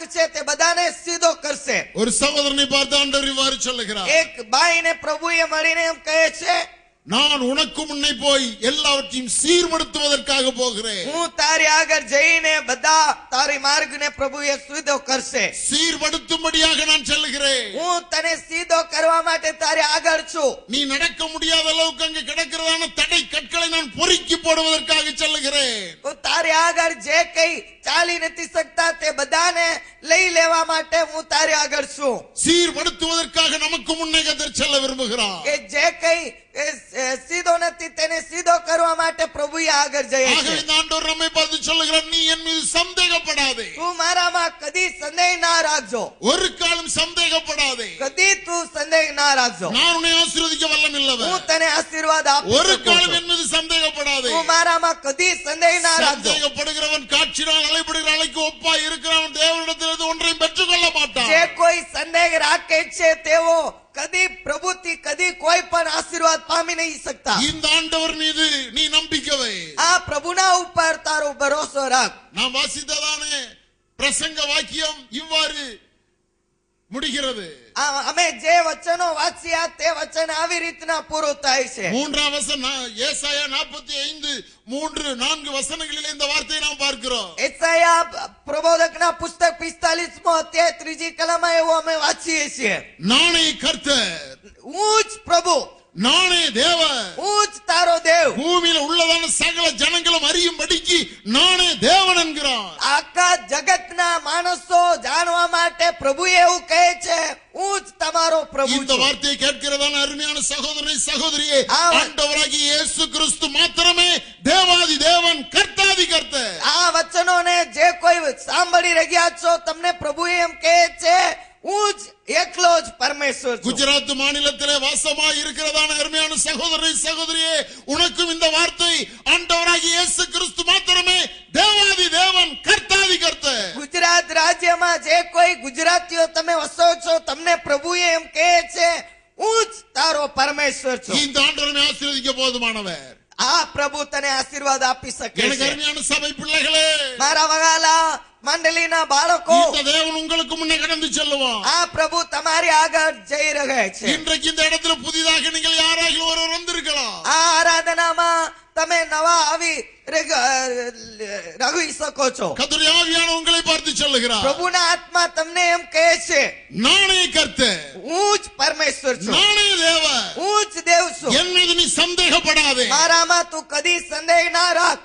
માર્ગ છે તે બધાને સીધો કરશે. ஒரு சகோதரனை பார்த்து ஆண்டவர் இவ்வாறு சொல்லுகிறார். એક ભાઈને પ્રભુએ મળીને એમ કહે છે, நான் உனக்கு முன்னே போய் எல்லாவற்றையும் சீர்படுத்துவதற்காக போகிறேன். હું તારી આગળ જઈને બધા તારી માર્ગને પ્રભુએ સીધો કરશે. சீர்படுத்தும்படியாக நான் செல்கிறேன். હું તને સીધો કરવા માટે તારી આગળ છું. நீ நடக்க முடியாத அளவுக்கு அங்கே கிடக்கிறதான தடை கற்களை நான் பொறுக்கி போடுவதற்காக செல்கிறேன். હું તારી આગળ જે કઈ ચાલી નથી શકતા તે બધાને લઈ લેવા માટે હું તારી આગળ છું. சீர்படுத்துவதற்காக நமக்கு முன்னே கர்த்தர் செல்ல விரும்புகிறார். કે જે કઈ સીધો નથી તેને સીધો કરવા માટે પ્રભુએ આગળ જઈએ છે. ஆகவே ஆண்டவர் நம்மை பார்த்து சொல்லுகிறார், நீ என் மீது சந்தேகப்படாதே. તું મારામાં કદી સંદેહ ના રાખજો. ஒரு காலம் சந்தேகப்படாதே. કદી તું સંદેહ ના રાખજો. நான் உன்னை ஆசீர்வதிக்க வல்லமில்லவன். હું તને આશીર્વાદ આપી ஒரு શકું காலம் છું. என் மீது சந்தேகப்படாதே. તું મારામાં કદી સંદેહ ના રાખજો. சந்தேகப்படுகிறவன் காட்சினால் அலைபடுகிற அலைக்கு ஒப்பாய் இருக்கிறவன் தேவனிடத்திலிருந்து ஒன்றையும் பெற்றுக்கொள்ள மாட்டான். જે કોઈ સંદેહ રાખે છે તેઓ કદી પ્રભુથી કદી કોઈ પણ આશીર્વાદ પામી નહીં શકતા. இந்த ஆண்டவர் மீது நீ நம்பிக்கை வை. આ પ્રભુના ઉપર તારો ભરોસો રાખ. நாம் வாசித்ததானே பிரசங்க வாக்கியம் இவ்வாறு முடிகிறது. અમે જે વચનો વાંચ્યા તે વચન આવી રીતના પૂરું થાય છે. மூன்றாம் வசனம் ஏசாயா 45:3-4 வசனங்களிலே இந்த வார்த்தையை நாம் பார்க்கிறோம். એસાયા પ્રબોધકના પુસ્તક 45મો અધ્યાય 3જી કલમમાં એવું અમે વાંચીએ છીએ. நானே கர்த்தர், હું જ પ્રભુ, நானே தேவன். હું જ તારો દેવ. பூமியில உள்ளதான சகல ஜனங்களும் அறியும்படிக்கு நானே தேவன் என்கிறார். આખા જગતના માણસો જાણવા માટે પ્રભુએ એવું કહે છે, હું જ તમારો પ્રભુ இந்த છું. வார்த்தையை கேட்கிறதான அருமையான சகோதரனை சகோதரியே, ஆமா. ஆண்டவராகிய இயேசு கிறிஸ்து மாத்திரமே தேவாதி தேவன், கர்த்தாதி கர்த்தர். આ વચનોને જે કોઈ સાંભળી રહ્યા છો તમને પ્રભુએ એમ કહે છે, હું જ એકલો જ પરમેશ્વર છું. குஜராத் மாநிலத்திலே வாசமாய் இருக்கிறதான அருமையான சகோதரனை சகோதரியே, உனக்கும் இந்த வார்த்தை ஆண்டவராகிய இயேசு கிறிஸ்து மாத்திரமே தேவாதி தேவன், கர்த்தாதி கர்த்தர். ગુજરાત રાજ્યમાં જે કોઈ ગુજરાતીઓ તમે વસો છો તમને પ્રભુએ એમ કહે છે, હું જ તારો પરમેશ્વર છું. இந்த ஆண்டவரை ஆசீர்வதிக்க போதுமானவர். આ પ્રભુ તને આશીર્વાદ આપી શકે எனக்கு છે. அருமையான சபை பிள்ளைகளே, મારા વગાલા મંડળીના બાળકો, இந்த தேவன் உங்களுக்கு முன்னே கடந்து செல்லுவான். આ પ્રભુ તમારી આગળ જઈ રહ્યા છે. இன்றைக்கு இந்த இடத்துல புதிதாக நீங்கள் யாராகிலும் ஒருவர் வந்திருக்கலாம். આ આરાધનામાં તમે નવા આવી રહી શકો છો. கர்த்தருடைய ஆவியான உங்களை பார்த்து சொல்லுகிறார், પ્રભુના આત્મા તમને એમ કહે છે, நானே கர்த்தர், હું જ પરમેશ્વર છું, நானே தேவன். હું જ દેવ છું. என் மீது நீ சந்தேகப்படாதே. મારામાં તું કદી સંદેહ ના રાખ.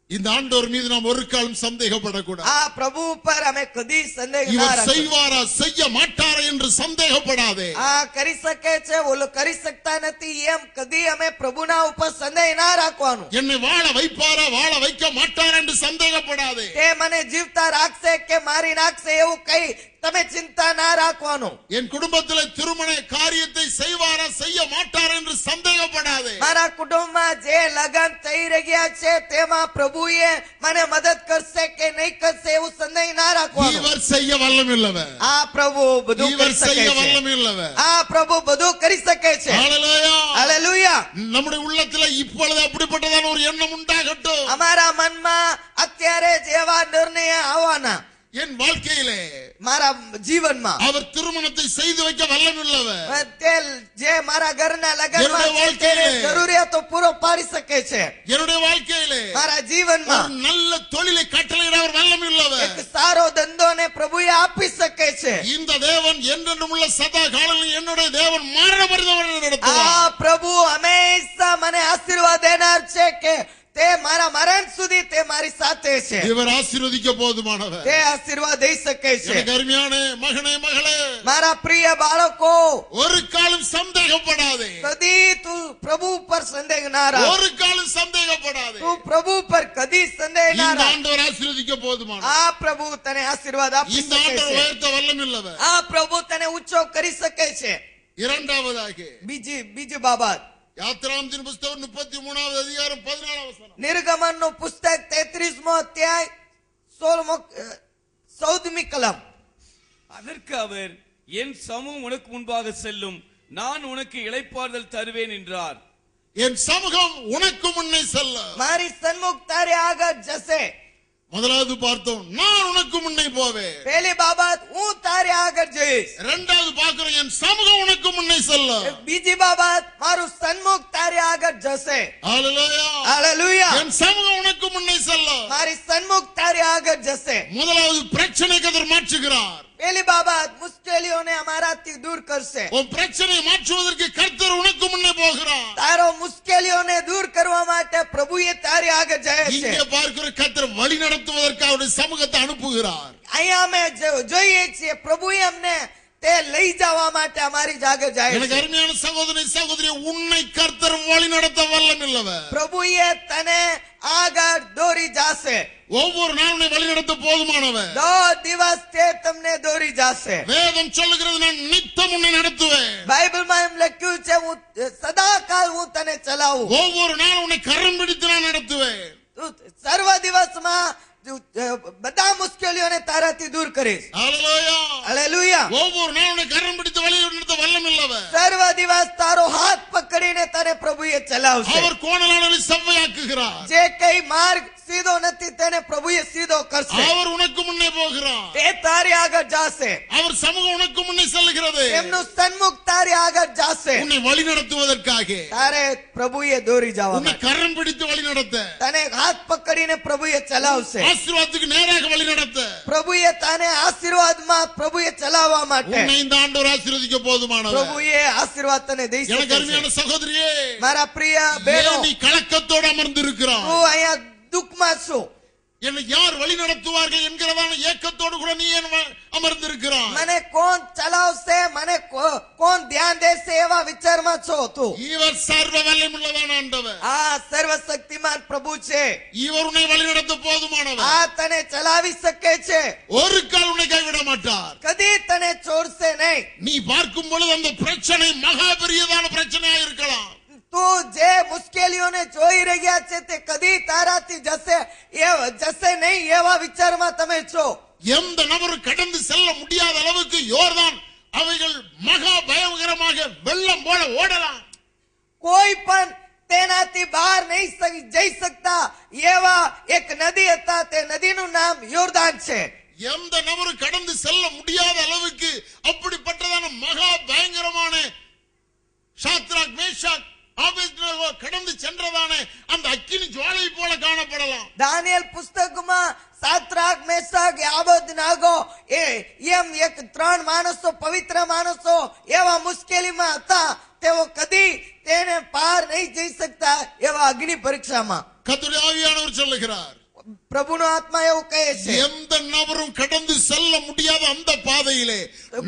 இந்த ஆண்டவர் மீது நாம் ஒரு காலம் சந்தேகப்படக்கூடாது. આ પ્રભુ ઉપર અમે કદી સંદેહ ના இவர் રાખો. செய்வாரா செய்ய மாட்டாரா என்று சந்தேகப்படாதே. આ કરી શકે છે, ઓલો કરી શકતા નથી એમ કદી અમે પ્રભુના ઉપર સંદેહ ના રાખવાનું. என்னை வாழ வைப்பாரா வாழ வைக்க மாட்டாரா என்று சந்தேகப்படாதே. તે મને જીવતા રાખશે કે મારી નાખશે એવું કઈ તમે ચિંતા ના રાખવાનું. என் குடும்பத்தில் திருமண காரியத்தை செய்வாரா செய்ய மாட்டாரா என்று சந்தேகப்படாதே. મારા કુટુંબમાં જે લગન થઈ રહ્યા છે તેમાં પ્રભુએ મને મદદ કરશે કે નહીં કરશે એવું સંદેહ ના રાખવાનું. இவர் செய்ய வல்லமில்லவர். આ પ્રભુ બધું இவர் કરી શકે செய்ய છે. வல்லமில்லவர். આ પ્રભુ બધું કરી શકે છે. ஹல்லேலூயா. હાલેલુયા. நம்முடைய உள்ளத்துல இப்பொழுது அப்படிப்பட்டதான ஒரு எண்ணம் உண்டாகட்டும். અમારા મનમાં અત્યારે જેવા નિર્ણય આવવાના என் வாழ்க்கையிலே મારા જીવનમાં அவர் திருமணத்தை செய்து வைக்க வல்லமில்லவர். તે જે મારા ઘરના લગનમાં என்னுடைய છે வாழ்க்கையிலே તેને જરૂરિયાતો પૂરો પાડી શકે છે. என்னுடைய வாழ்க்கையிலே મારા જીવનમાં ஒரு நல்ல தொழிலை கட்டளையிட அவர் வல்லமில்லவர். એક સારો ધંધોને પ્રભુએ આપી શકે છે. இந்த தேவன் என்றென்றும் உள்ள சதா காலங்களில் என்னுடைய தேவன் மரண பரிதவனை நடத்துவார். આ પ્રભુ હંમેશા મને આશીર્વાદ દેનાર છે કે તે મારા મરણ સુધી તે મારી સાથે છે. இவர் ஆசீர்வதிக்க போதுமானவர். તે આશીર્વાદ દઈ શકે છે. எனக்கு அருமையான மகனே மகளே, મારા પ્રિય બાળકો, ஒரு காலம் சந்தேகப்படாதே. કદી તું પ્રભુ ઉપર સંદેહ ના રાખ. ஒரு காலம் சந்தேகப்படாதே. તું પ્રભુ ઉપર કદી સંદેહ ના இந்த રાખ. ஆண்டவர் ஆசீர்வதிக்க போதுமானவர். આ પ્રભુ તને આશીર્વાદ આપી இந்த શકે ஆண்டவர் છે. உயர்த்த வல்லமில்லவர். આ પ્રભુ તને ઊંચો કરી શકે છે. இரண்டாவதாக બીજી બાબત, யாத்திராமத்தின் புஸ்தகம் 33வது அதிகாரம் 14வது வசனம். નિર્ગમનનું પુસ્તક 33મો અધ્યાય 14મી કલમ. அதற்கு அவர், என் சமூகம் உனக்கு முன்பாக செல்லும், நான் உனக்கு இளைப்பாறுதல் தருவேன் என்றார். என் சமூகம் உனக்கு முன்னே செல்ல. મારી સન્મુખ તારે આગળ જશે. முதலாவது பார்த்தோம், நான் உனக்கு முன்னே போவேன். पहली बाबत હું તારે આગળ જઈશ. இரண்டாவது பார்க்கிறோம், என் சமூகம் உனக்கு முன்னே செல்லும். બીજી બાબત મારું સન્મુખ તારે આગળ જશે. ஹalleluya. હાલેલુયા. என் சமூகம் உனக்கு முன்னே செல்லும். મારી સન્મુખ તારે આગળ જશે. முதலாவது பிரச்சனை கர்த்தர் மாற்றுகிறார். पहली बाबत मुश्किलों हमाराથી दूर करશે. உன் பிரச்சனையை மாற்றுவதற்கு கர்த்தர் உனக்கு முன்னே போகிறார். તારો મુશ્કેલીઓને દૂર કરવા માટે પ્રભુએ તારી આગળ જાય છે. இங்கே பார்க்கிற கர்த்தர் வழி நடத்துவதற்கு அவருடைய சமூகத்தை அனுப்புகிறார். અહીંયા અમે જોઈએ છીએ પ્રભુએ અમને તે લઈ જવા માટે અમારી આગળ જાય எனக்கு છે. அருமையான சகோதரி சகோதரி, உன்னை கர்த்தர் வழி நடத்த வல்லமில்லவர். પ્રભુએ તને આગળ દોરી જાશે. ஒவ்வொரு நாளும் உன்னை வழி நடத்த போதுமானவர். 10 દિવસ તે તમને દોરી જાશે. வேதம் சொல்லுகிறது, நான் நித்தம் உன்னை நடத்துவேன். બાઇબલમાં એમ લખ્યું છે, હું સદાકાળ હું તને ચલાવું. ஒவ்வொரு நாளும் உன்னை கரம் பிடித்து நான் நடத்துவேன். તું સર્વ દિવસમાં બધા મુશ્કેલીઓને તારાથી દૂર કરીશ. ஹalleluya. હાલેલુયા. ஒவ்வொரு நாளும் உன்னை கரம் பிடித்து வழி நடத்த வல்லமில்லவர். સર્વ દિવસ તારો હાથ પકડીને તને પ્રભુએ ચલાવશે. அவர் கோணலானவரை செவ்வையாக்குகிறார். જે કઈ માર્ગ સીધો નથી તેને પ્રભુએ સીધો કરશે. அவர் உனக்கு முன்னே போகிறார். તે તારી આગળ જાશે. அவர் சமூகம் உனக்கு முன்னே செல்கிறது. એમનું સન્મુખ તારી આગળ જાશે. உன்னை வழி நடத்துவதற்காக, તારે પ્રભુએ દોરી જવા உன்னை માટે, கரம் பிடித்து வழி நடத்த, તને હાથ પકડીને પ્રભુએ ચલાવશે. ஆசீர்வாதத்துக்கு நேராக வழி நடத்த, પ્રભુએ તને આશીર્વાદમાં પ્રભુએ ચલાવવા માટે, உன்னை இந்த ஆண்டவர் ஆசீர்வதிக்க போதுமானவர். પ્રભુએ આશીર્વાદ તને દઈ எனக்கு શકે છે. அருமையான சகோதரியே, મારા પ્રિય બહેનો, ஏன் நீ கலக்கத்தோடு அமர்ந்திருக்கிறாய்? હું અહીંયા દુઃખમાં છું. என்னை யார் வழி நடத்துவார்கள் என்கிறதான ஏக்கத்தோடு கூட நீ ஏன் அமர்ந்திருக்கிறாய்? મને કોણ ચલાવશે, મને કોણ ધ્યાન દેશે એવા વિચારમાં છો તું. இவர் சர்வ வல்லமையுள்ளதான ஆண்டவர். આ સર્વશક્તિમાન પ્રભુ છે. இவர் உன்னை வழி நடத்த போதுமானவர். આ તને ચલાવી શકે છે. ஒரு கால் உன்னை கைவிட மாட்டார். કદી તને છોડશે નહીં. நீ பார்க்கும் பொழுது அந்த பிரச்சனை மகா பெரியதான பிரச்சனையா இருக்கலாம். તું જે મુશ્કેલીઓને જોઈ રહ્યા છે તે કદી તારાથી જશે નહીં એવા વિચારમાં તમે છો. எந்த நபரும் கடந்து செல்ல முடியாத அளவுக்கு யோர்தான் அவைகள் மகா பயங்கரமாக வெள்ளம் போல ஓடலாம். કોઈ પણ તેનાથી બહાર નહીં જઈ શકતા એવા એક નદી હતા. તે નદીનું નામ યોર્દાન છે. எந்த நபரும் கடந்து செல்ல முடியாத அளவுக்கு அப்படிப்பட்டதான மகா பயங்கரமான சாத்ராக் மேஷாக் ஆபேத்நேகோ கடந்து சென்றதான அந்த அக்கினி ஜுவாலை போல காணப்படலாம். દાનિયેલ પુસ્તકમાં સાત્રાક મેષાક આબેદનેગો એમ એક 3 માણસો પવિત્ર માણસો એવા મુશ્કેલીમાં હતા. તેઓ કદી તેને પાર નહીં જઈ શકતા એવા અગ્નિ પરીક્ષામાં. கர்த்தருடைய ஆவியானவர் சொல்லுகிறார், પ્રભુનો આત્મા એવું કહે છે, எந்த நபரும் கடந்து செல்ல முடியாத அந்த பாதையிலே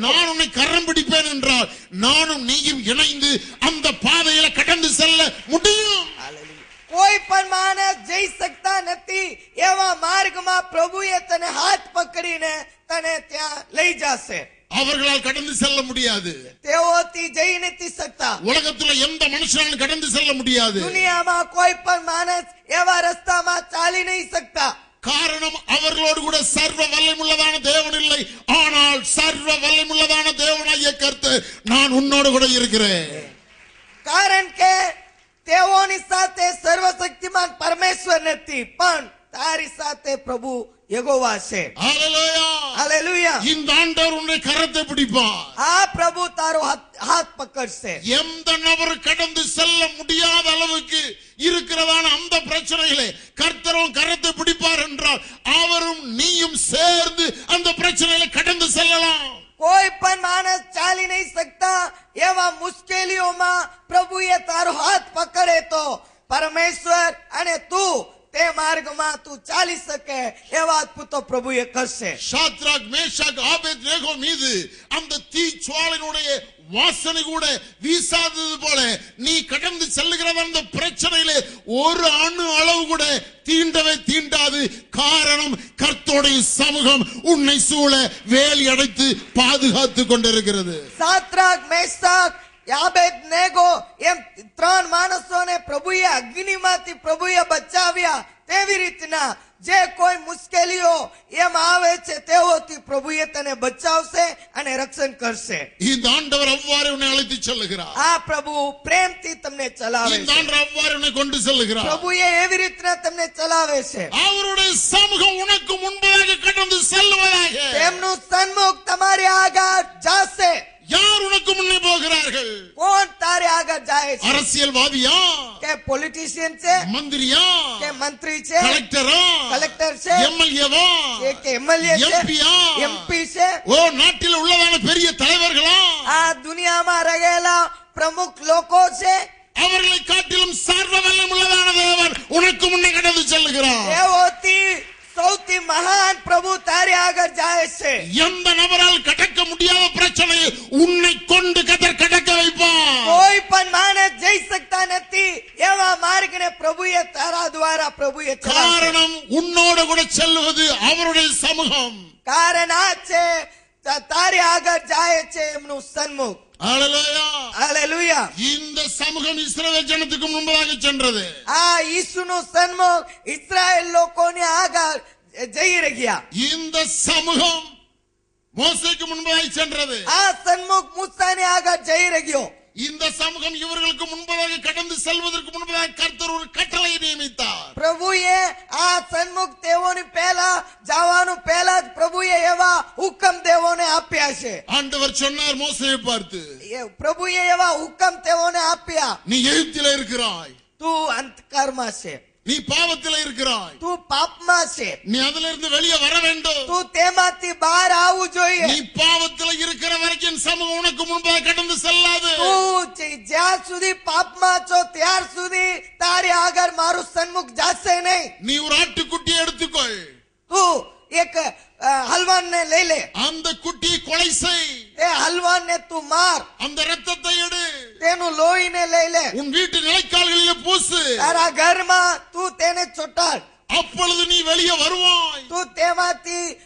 நான் உன்னை கரம் பிடிப்பேன் என்றால் நானும் நீயும் இணைந்து அந்த பாதையில கடந்து செல்ல முடியும். કોઈ પણ માણસ જઈ શકતા નથી એવા માર્ગમાં પ્રભુએ તને હાથ પકડીને તને ત્યાં લઈ જશે. அவர்களால் கடந்து செல்ல முடியாது. તેઓથી જઈ નથી શકતા. உலகத்துல எந்த மனுஷனாலும் கடந்து செல்ல முடியாது. દુનિયામાં કોઈ પણ માણસ એવા રસ્તામાં ચાલી નહીં શકતા. காரணம், அவர்களோடு கூட சர்வ வல்லமையுள்ளதான தேவன் இல்லை. ஆனால் சர்வ வல்லமையுள்ளதான தேவனாகிய கர்த்தர் நான் உன்னோடு கூட இருக்கிறேன். કારણ કે તેઓની સાથે સર્વશક્તિમાન પરમેશ્વર નથી, પણ તારી સાથે પ્રભુ યહોવા છે. ஹalleluya. હાલેલુયા. இந்த ஆண்டவர் உன்னை கரத்தை பிடிப்பார். આ પ્રભુ તારો હાથ પકડશે. எந்த நபர் கடந்து செல்ல முடியாத அளவுக்கு இருக்கிறதான அந்த பிரச்சனையிலே கர்த்தரும் கரத்தை பிடிப்பார் என்றால் அவரும் நீயும் சேர்ந்து அந்த பிரச்சனையில கடந்து செல்லலாம். કોઈ પણ માણસ ચાલી નહીં શકતા એવા મુશ્કેલીઓમાં પ્રભુએ તારો હાથ પકડે તો પરમેશ્વર અને તું તે માર્ગમાં તું ચાલી શકે એવા અદ્ભુતો પ્રભુએ કરશે. சாத்ராக் மேஷாக் ஆபேத்நேகோ மீது அந்த தீச்சுவாலினுடைய வாசனை கூட வீசாதது போல நீ கடந்து செல்லுகிற அந்த பிரச்சனையிலே ஒரு அணு அளவு கூட தீண்டவே தீண்டாது. காரணம், கர்த்தருடைய சமூகம் உன்னை சூழ வேலி அடைத்து பாதுகாத்து கொண்டிருக்கிறது. સાત્રાક મેષાક આબેદનેગો એમ 3 માણસોને પ્રભુએ અગ્નિમાંથી પ્રભુએ બચાવ્યા. તેવી રીતના જે કોઈ મુશ્કેલીઓ એમ આવે છે તેઓથી પ્રભુએ તને બચાવશે અને રક્ષણ કરશે. இந்த ஆண்டவர் அவ்வாறு உன்னை அழைத்து செல்லுகிறார். આ પ્રભુ પ્રેમથી તમને ચલાવે இந்த છે. ஆண்டவர் அவ்வாறு உன்னை கொண்டு செல்லுகிறார். પ્રભુએ એવી રીતના તમને ચલાવે છે. அவருடைய சமூகம் உனக்கு એમનું સન્મુખ તમારી આગળ જાશે. யார் உனக்கு முன்னே போகிறார்கள்? કોણ તારે આગળ જાય છે? அரசியல்வாதியா? કે પોલિટિશિયન છે? மந்திரியா? કે મંત્રી છે? கலெக்டரா? કલેક્ટર છે? எம்எல்ஏவா? કે એમએલએ છે? எம்பியா? એમપી છે? ஓ, நாட்டில் உள்ளதான பெரிய தலைவர்களா? આ દુનિયામાં રહેલા પ્રમુખ લોકો છે. அவர்களை காட்டிலும் சர்வ வல்லமை உள்ளதான தேவன் உனக்கு முன்னே கடந்து செல்லுகிறார். એવોથી સૌથી મહાન પ્રભુ તારે આગળ જાય છે. எந்த நபரால் கடக்க முடியாத பிரச்சனையை உன்னை கொண்டு கத்தர் கடக்க வைப்பார். કોઈ પણ માણસ જઈ શકતા નથી એવા માર્ગને પ્રભુએ તારા દ્વારા પ્રભુએ ચલાવશે. காரணம் உன்னோட கூட செல்வது அவருடைய சமூகம். કારણ આ છે તારે આગળ જાય છે એમનું સન્મુખ. ஹalleluya. હાલેલુયા. இந்த சமூகம் இஸ்ரவேல் ஜனத்துக்கு முன்பதாக சென்றது. આ ઈસુનું સન્મુખ ઇસ્રાએલ લોકોને આગળ જઈ રહ્યા. இந்த சமூகம் மோசேக்கு முன்பதாக சென்றது. આ સન્મુખ મૂસાને આગળ જઈ રહ્યો. இந்த சமூகம் இவர்களுக்கு முன்பதாக கடந்து செல்வதற்கு முன்பதாக கர்த்தர் ஒரு கட்டளையை நியமித்தார். પ્રભુએ આ સન્મુખ તેઓની પહેલા જવાનું પહેલા જ પ્રભુએ એવા હુકમ તેઓને આપ્યા છે. ஆண்டவர் சொன்னார் மோசேயை பார்த்து, પ્રભુએ એવા હુકમ તેઓને આપ્યા. நீ எகிப்திலே இருக்கிறாய், તું અંધકારમાં છે, நீ பாவத்திலே இருக்கிறாய், તું પાપમાં છે, நீ அதிலிருந்து இருந்து வெளியே வர வேண்டும். તું તેમાંથી બહાર આવવું જોઈએ. நீ பாவத்திலே இருக்கிற வரைக்கும் சமூகம் உனக்கு முன்பாக கடந்து செல்லாது. તું જ્યાં સુધી પાપમાં છો ત્યાર સુધી તારી આગળ મારું સન્મુખ જાશે નહીં. நீ ஒரு ஆட்டுக்குட்டியை எடுத்துக்கொள், તું એક હલવાનને લઈ લે, அந்த குட்டியை கொலை செய், તે હલવાનને તું માર, அந்த ரத்தத்தை எடு, તેનું લોહીને લઈ લે, உன் வீட்டு நிலைக்கால்களிலே பூசு. તારા ઘરમાં તું તેને ચોટાડ, அப்பொழுது நீ வெளியே வருவாய். તું તેમાંથી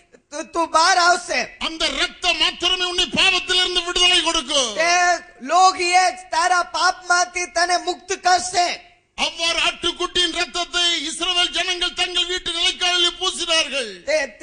તું બહાર આવશે. அந்த ரத்தம் மாத்திரமே உன்னை பாவத்திலிருந்து விடுதலை கொடுக்கும். તે લોહીએ જ તારા પાપમાંથી તને મુક્ત કરશે. அவ்வாறு ஆட்டுக்குட்டியின் ரத்தத்தை இஸ்ரவேல் ஜனங்கள் தங்கள் வீட்டு நிலைக்காலில் பூசினார்கள்.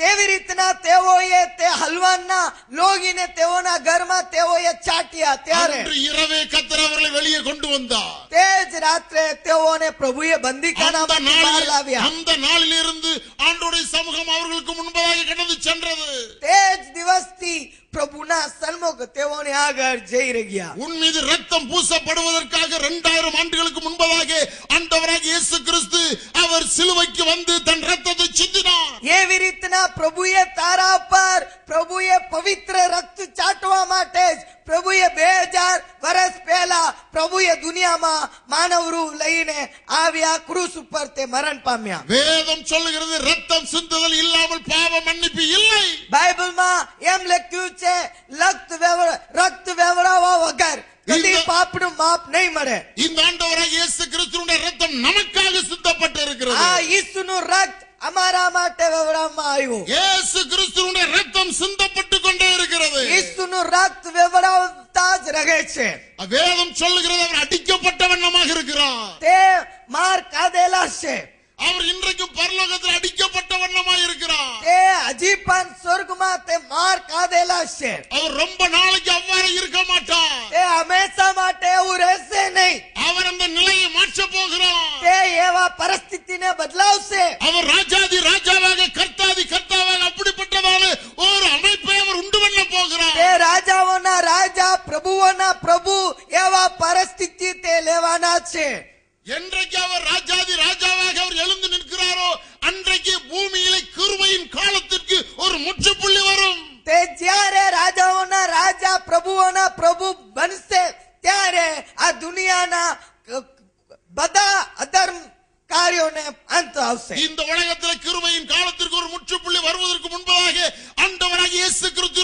તેવી રીતના તેઓએ તે હલવાનના લોહીને તેઓના ઘરમાં તેઓએ ચાટ્યા. ત્યારે அன்று இரவே கர்த்தர் அவர்களை வெளியே கொண்டு வந்தார். તે જ રાત્રે તેઓને પ્રભુએ બંદીખાનામાંથી બહાર લાવ્યા. அந்த நாளிலிருந்து ஆண்டவருடைய சமூகம் அவர்களுக்கு முன்பதாக கடந்து சென்றது. તે જ દિવસથી પ્રભુના સન્મુખ તેઓને આગળ જઈ રહ્યા. உன் மீது ரத்தம் பூசப்படுவதற்காக 2000 ஆண்டுகளுக்கு முன்பதாக ஆண்டவராக இயேசு கிறிஸ்து அவர் சிலுவைக்கு வந்து தன் ரத்தத்தை சிந்தினார். એવી રીતના પ્રભુએ તારા પર પ્રભુએ પવિત્ર રક્ત ચાટવા માટે જ પ્રભુએ 2000 વર્ષ પહેલા પ્રભુએ દુનિયામાં માનવરૂ લઈને આવ્યા. ક્રૂસ ઉપર તે મરણ પામ્યા. வேதம் சொல்லுகிறது ரத்தம் சிந்துதல் இல்லாமல் பாவ மன்னிப்பு இல்லை. બાઇબલમાં એમ લખ્યું છે રક્ત વેવડાવવા વગર કદી પાપનું માપ નહીં મળે. இந்த ஆண்டவராக இயேசு கிறிஸ்துவின் ரத்தம் நமக்காக சிந்தப்பட்டு இருக்கிறது. આ ઈસુનું રક્ત અમારા માટે વેવડાવવામાં આવ્યું. இயேசு கிறிஸ்துவின் ரத்தம் சிந்தப்பட்டு கொண்டே இருக்கிறது. ઈસુનું રક્ત વેવડાવતા જ રહે છે. வேதம் சொல்லுகிறது அவர் அடிக்கப்பட்ட வண்ணமாக இருக்கிறார். તે માર કાદેલા છે. அவர் இன்றைக்கும் பரலோகத்தில் அடிக்கப்பட்ட வண்ணமாக இருக்கிறார். તે હજી પણ સ્વર્ગમાં તે માર કાદેલા છે. அவர் ரொம்ப நாளைக்கு அவ்வாறு இருக்க மாட்டார். તે હંમેશા માટે એવું રહેશે નહીં. அவர் அந்த நிலையை மாற்ற போகிறார். તે એવા પરિસ્થિતિને બદલાવશે. அவர் ராஜாதி ராஜாவாக கர்த்தாதி கர்த்தாவாக அப்படிப்பட்டதான ஒரு அமைப்பை அவர் உண்டு பண்ண போகிறார். તે રાજાઓના રાજા પ્રભુઓના પ્રભુ એવા પરિસ્થિતિ તે લેવાના છે. என்றைக்கு அவர் ராஜாதி ராஜாவாக அவர் எழுந்து நிற்கிறாரோ அன்றைக்கு பூமியிலே கிருபையின் காலத்திற்கு ஒரு முற்றுப்புள்ளி வரும். તે જ્યારે રાજાઓના રાજા પ્રભુઓના પ્રભુ બનશે ત્યારે આ દુનિયાના બધા અધર્મ કાર્યોને અંત આવશે. இந்த உலகத்தில் கிருபையின் காலத்திற்கு ஒரு முற்றுப்புள்ளி வருவதற்கு முன்பதாக ஆண்டவராகிய இயேசு கிறிஸ்து